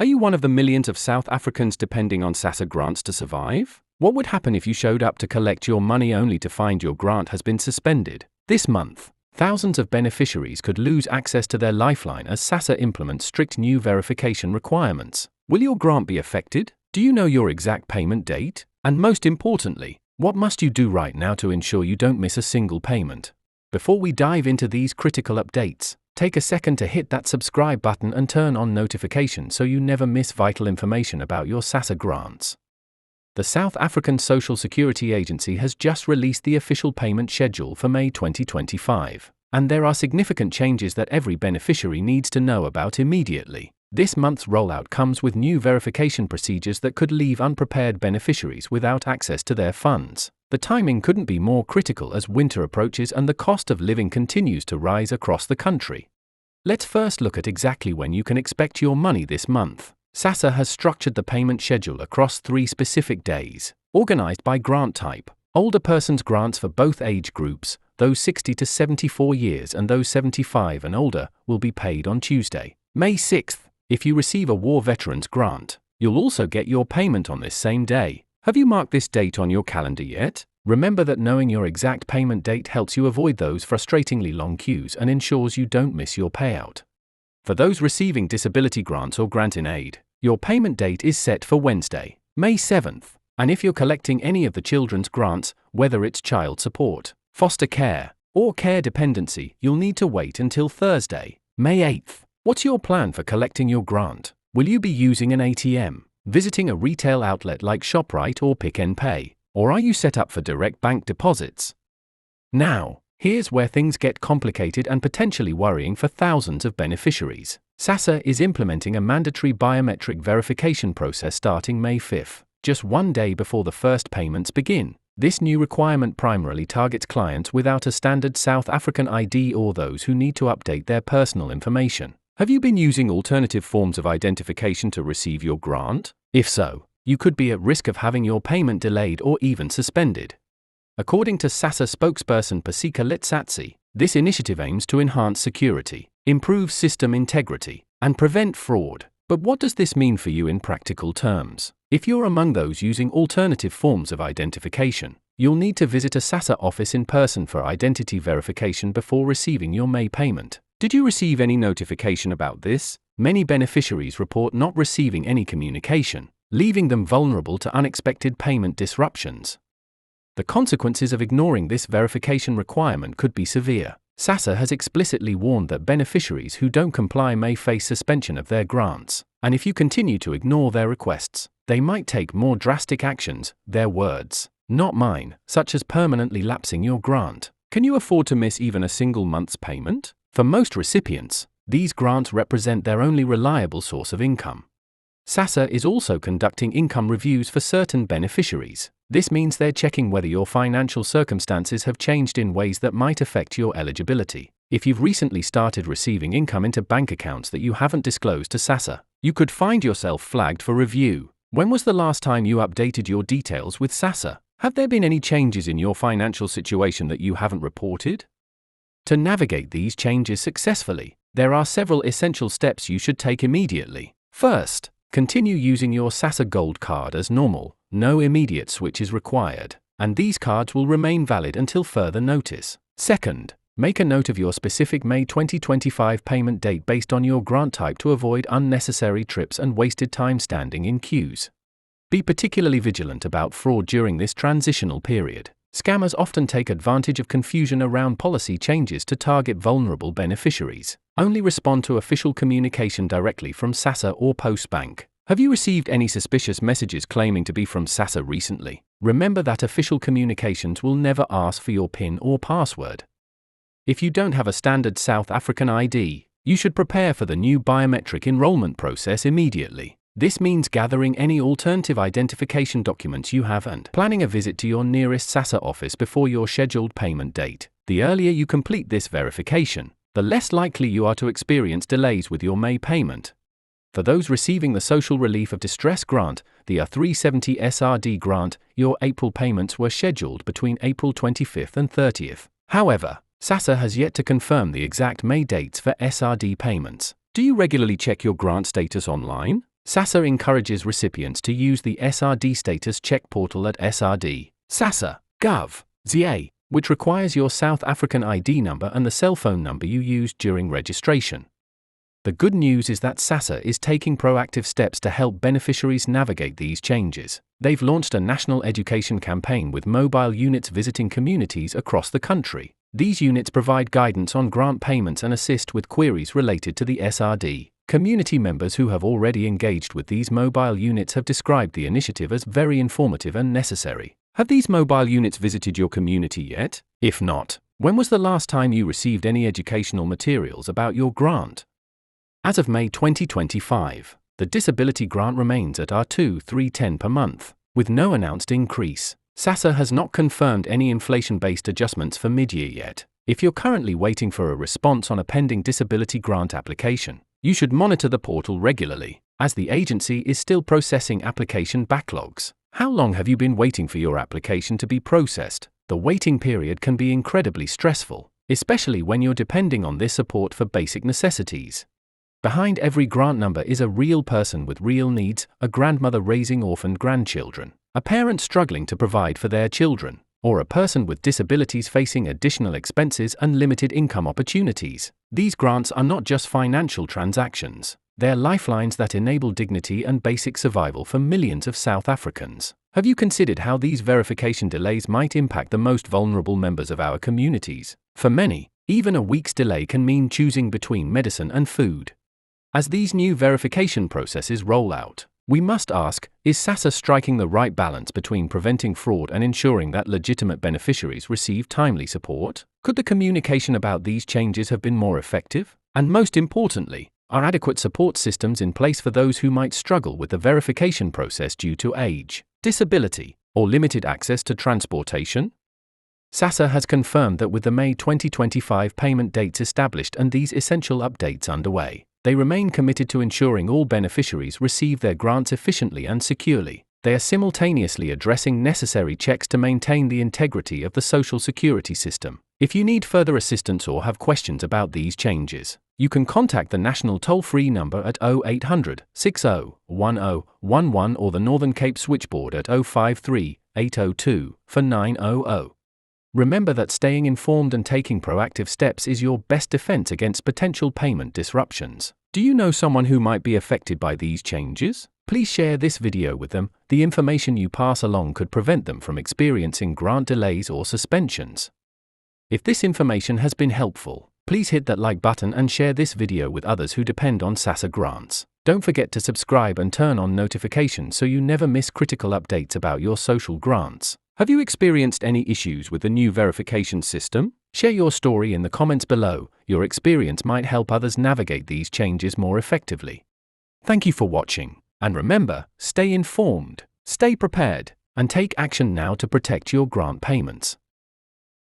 Are you one of the millions of South Africans depending on Sassa grants to survive? What would happen if you showed up to collect your money only to find your grant has been suspended? This month, thousands of beneficiaries could lose access to their lifeline as Sassa implements strict new verification requirements. Will your grant be affected? Do you know your exact payment date? And most importantly, what must you do right now to ensure you don't miss a single payment? Before we dive into these critical updates, take a second to hit that subscribe button and turn on notifications so you never miss vital information about your Sassa grants. The South African Social Security Agency has just released the official payment schedule for May 2025, and there are significant changes that every beneficiary needs to know about immediately. This month's rollout comes with new verification procedures that could leave unprepared beneficiaries without access to their funds. The timing couldn't be more critical as winter approaches and the cost of living continues to rise across the country. Let's first look at exactly when you can expect your money this month. Sassa has structured the payment schedule across 3 specific days, organized by grant type. Older persons grants for both age groups, those 60 to 74 years and those 75 and older, will be paid on Tuesday, May 6th. If you receive a war veterans grant, you'll also get your payment on this same day. Have you marked this date on your calendar yet? Remember that knowing your exact payment date helps you avoid those frustratingly long queues and ensures you don't miss your payout. For those receiving disability grants or grant-in-aid, your payment date is set for Wednesday, May 7th. And if you're collecting any of the children's grants, whether it's child support, foster care, or care dependency, you'll need to wait until Thursday, May 8th. What's your plan for collecting your grant? Will you be using an ATM, visiting a retail outlet like ShopRite or Pick n Pay, or are you set up for direct bank deposits? Now, here's where things get complicated and potentially worrying for thousands of beneficiaries. Sassa is implementing a mandatory biometric verification process starting May 5th, just one day before the first payments begin. This new requirement primarily targets clients without a standard South African ID or those who need to update their personal information. Have you been using alternative forms of identification to receive your grant? If so, you could be at risk of having your payment delayed or even suspended. According to Sassa spokesperson Pasika Letsatsi, this initiative aims to enhance security, improve system integrity, and prevent fraud. But what does this mean for you in practical terms? If you're among those using alternative forms of identification, you'll need to visit a Sassa office in person for identity verification before receiving your May payment. Did you receive any notification about this? Many beneficiaries report not receiving any communication, leaving them vulnerable to unexpected payment disruptions. The consequences of ignoring this verification requirement could be severe. Sassa has explicitly warned that beneficiaries who don't comply may face suspension of their grants, and if you continue to ignore their requests, they might take more drastic actions, their words, not mine, such as permanently lapsing your grant. Can you afford to miss even a single month's payment? For most recipients, these grants represent their only reliable source of income. Sassa is also conducting income reviews for certain beneficiaries. This means they're checking whether your financial circumstances have changed in ways that might affect your eligibility. If you've recently started receiving income into bank accounts that you haven't disclosed to Sassa, you could find yourself flagged for review. When was the last time you updated your details with Sassa? Have there been any changes in your financial situation that you haven't reported? To navigate these changes successfully, there are several essential steps you should take immediately. First, continue using your Sassa Gold card as normal. No immediate switch is required, and these cards will remain valid until further notice. Second, make a note of your specific May 2025 payment date based on your grant type to avoid unnecessary trips and wasted time standing in queues. Be particularly vigilant about fraud during this transitional period. Scammers often take advantage of confusion around policy changes to target vulnerable beneficiaries. Only respond to official communication directly from Sassa or Postbank. Have you received any suspicious messages claiming to be from Sassa recently? Remember that official communications will never ask for your PIN or password. If you don't have a standard South African ID, you should prepare for the new biometric enrollment process immediately. This means gathering any alternative identification documents you have and planning a visit to your nearest Sassa office before your scheduled payment date. The earlier you complete this verification, the less likely you are to experience delays with your May payment. For those receiving the Social Relief of Distress Grant, the R370 SRD grant, your April payments were scheduled between April 25th and 30th. However, Sassa has yet to confirm the exact May dates for SRD payments. Do you regularly check your grant status online? Sassa encourages recipients to use the SRD status check portal at srd.sassa.gov.za, which requires your South African ID number and the cell phone number you used during registration. The good news is that Sassa is taking proactive steps to help beneficiaries navigate these changes. They've launched a national education campaign with mobile units visiting communities across the country. These units provide guidance on grant payments and assist with queries related to the SRD. Community members who have already engaged with these mobile units have described the initiative as very informative and necessary. Have these mobile units visited your community yet? If not, when was the last time you received any educational materials about your grant? As of May 2025, the disability grant remains at R2,310 per month, with no announced increase. Sassa has not confirmed any inflation-based adjustments for mid-year yet. If you're currently waiting for a response on a pending disability grant application, you should monitor the portal regularly, as the agency is still processing application backlogs. How long have you been waiting for your application to be processed? The waiting period can be incredibly stressful, especially when you're depending on this support for basic necessities. Behind every grant number is a real person with real needs, a grandmother raising orphaned grandchildren, a parent struggling to provide for their children, or a person with disabilities facing additional expenses and limited income opportunities. These grants are not just financial transactions, they're lifelines that enable dignity and basic survival for millions of South Africans. Have you considered how these verification delays might impact the most vulnerable members of our communities? For many, even a week's delay can mean choosing between medicine and food. As these new verification processes roll out, we must ask, is Sassa striking the right balance between preventing fraud and ensuring that legitimate beneficiaries receive timely support? Could the communication about these changes have been more effective? And most importantly, are adequate support systems in place for those who might struggle with the verification process due to age, disability, or limited access to transportation? Sassa has confirmed that with the May 2025 payment dates established and these essential updates underway, they remain committed to ensuring all beneficiaries receive their grants efficiently and securely. They are simultaneously addressing necessary checks to maintain the integrity of the Social Security system. If you need further assistance or have questions about these changes, you can contact the national toll-free number at 0800 60 1011 or the Northern Cape switchboard at 053 802 4900. Remember that staying informed and taking proactive steps is your best defense against potential payment disruptions. Do you know someone who might be affected by these changes? Please share this video with them. The information you pass along could prevent them from experiencing grant delays or suspensions. If this information has been helpful, please hit that like button and share this video with others who depend on Sassa grants. Don't forget to subscribe and turn on notifications so you never miss critical updates about your social grants. Have you experienced any issues with the new verification system? Share your story in the comments below. Your experience might help others navigate these changes more effectively. Thank you for watching, and remember, stay informed, stay prepared, and take action now to protect your grant payments.